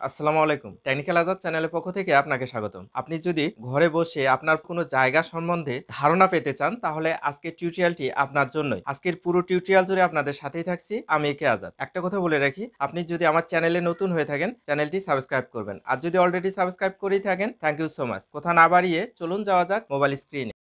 আসসালামু আলাইকুম। টেকনিক্যাল আজাদ চ্যানেলের পক্ষ থেকে আপনাকে স্বাগতম। আপনি যদি ঘরে বসে আপনার কোনো জায়গা সম্বন্ধে ধারণা পেতে চান তাহলে আজকের টিউটোরিয়ালটি আপনার জন্যই। আজকের পুরো টিউটোরিয়াল জুড়ে আপনাদের সাথেই থাকছি আমি আজাদ। একটা কথা বলে রাখি, আপনি যদি আমার চ্যানেলে নতুন হয়ে থাকেন চ্যানেলটি সাবস্ক্রাইব করবেন। আর যদি অলরেডি সাবস্ক্রাইব করেই থাকেন থ্যাংক ইউ সো মাচ। কথা না বাড়িয়ে চলুন যাওয়া যাক মোবাইল স্ক্রিনে।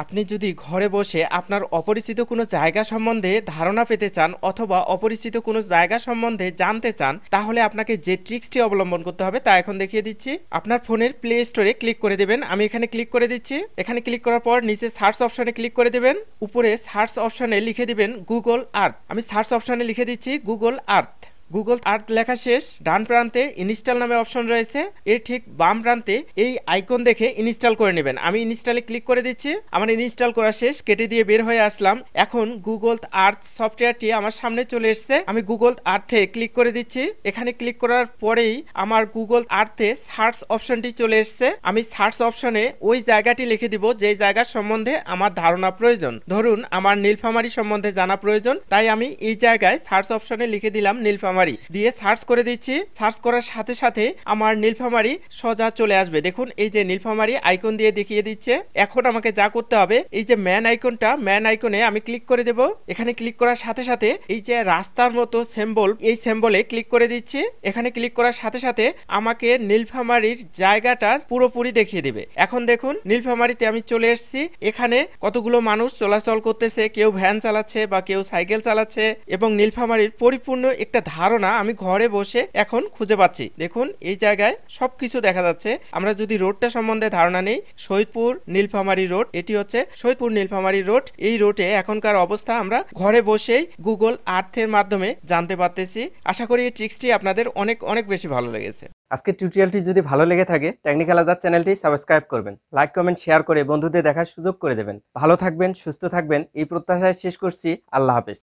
আপনি যদি ঘরে বসে আপনার অপরিচিত কোনো জায়গা সম্বন্ধে ধারণা পেতে চান অথবা অপরিচিত কোনো জায়গা সম্বন্ধে জানতে চান তাহলে আপনাকে যে ট্রিক্সটি অবলম্বন করতে হবে তা এখন দেখিয়ে দিচ্ছি। আপনার ফোনের প্লে স্টোরে ক্লিক করে দেবেন। আমি এখানে ক্লিক করে দিচ্ছি। এখানে ক্লিক করার পর নিচে সার্চ অপশনে ক্লিক করে দেবেন। উপরে সার্চ অপশনে লিখে দিবেন গুগল আর্থ। আমি সার্চ অপশনে লিখে দিচ্ছি গুগল আর্থ। গুগল আর্থ লেখা শেষ। ডান প্রান্তে ইনস্টল নামে অপশন রয়েছে, এর ঠিক বাম প্রান্তে এই আইকন দেখে ইনস্টল করে নেবেন। আমি ইনস্টলে ক্লিক করে দিচ্ছি। আমার ইনস্টল করা শেষ, কেটে দিয়ে বের হয়ে আসলাম। এখন গুগল আর্থ সফটওয়্যারটি আমার সামনে চলে এসেছে। আমি গুগল আর্থে ক্লিক করে দিচ্ছি। এখানে ক্লিক করার পরেই আমার গুগল আর্থে সার্চ অপশনটি চলে এসেছে। আমি সার্চ অপশনে ওই জায়গাটি লিখে দিব যে জায়গার সম্বন্ধে আমার ধারণা প্রয়োজন। ধরুন আমার নীলফামারী সম্বন্ধে জানা প্রয়োজন, তাই আমি এই জায়গায় সার্চ অপশনে লিখে দিলাম নীলফামারী, দিয়ে সার্চ করে দিচ্ছি। সার্চ করার সাথে সাথে আমার নীলফামারী সোজা চলে আসবে। দেখুন এই যে নীলফামারী আইকন দিয়ে দেখিয়ে দিচ্ছে। এখন আমাকে যা করতে হবে, এই যে ম্যান আইকনটা, ম্যান আইকনে আমি ক্লিক করে দেব। এখানে ক্লিক করার সাথে সাথে এই যে রাস্তার মতো সিম্বল, এই সিম্বলে ক্লিক করে দিচ্ছি। এখানে ক্লিক করার সাথে সাথে আমাকে নীলফামারীর জায়গাটা পুরোপুরি দেখিয়ে দেবে। এখন দেখুন নীলফামারীতে আমি চলে এসেছি। এখানে কতগুলো মানুষ চলাচল করতেছে, কেউ ভ্যান চালাচ্ছে বা কেউ সাইকেল চালাচ্ছে, এবং নীলফামারীর পরিপূর্ণ একটা ধারণা আমি ঘরে বসে এখন খুঁজে পাচ্ছি। দেখুন এই জায়গায় সবকিছু দেখা যাচ্ছে। আমরা যদি রোডটা সম্বন্ধে ধারণা নেই, সৈয়দপুর নীলফামারী রোড, এটি হচ্ছে সৈয়দপুর নীলফামারী রোড। এই রোডে এখনকার অবস্থা আমরা ঘরে বসেই গুগল আর্থের মাধ্যমে জানতে পারতেছি। আশা করি এই ট্রিক্সটি আপনাদের অনেক অনেক বেশি ভালো লেগেছে। আজকের টিউটোরিয়ালটি যদি ভালো লেগে থাকে টেকনিক্যাল আজাদ চ্যানেলটি সাবস্ক্রাইব করবেন, লাইক কমেন্ট শেয়ার করে বন্ধুদের দেখার সুযোগ করে দেবেন। ভালো থাকবেন, সুস্থ থাকবেন এই প্রত্যাশায় শেষ করছি। আল্লাহ হাফেজ।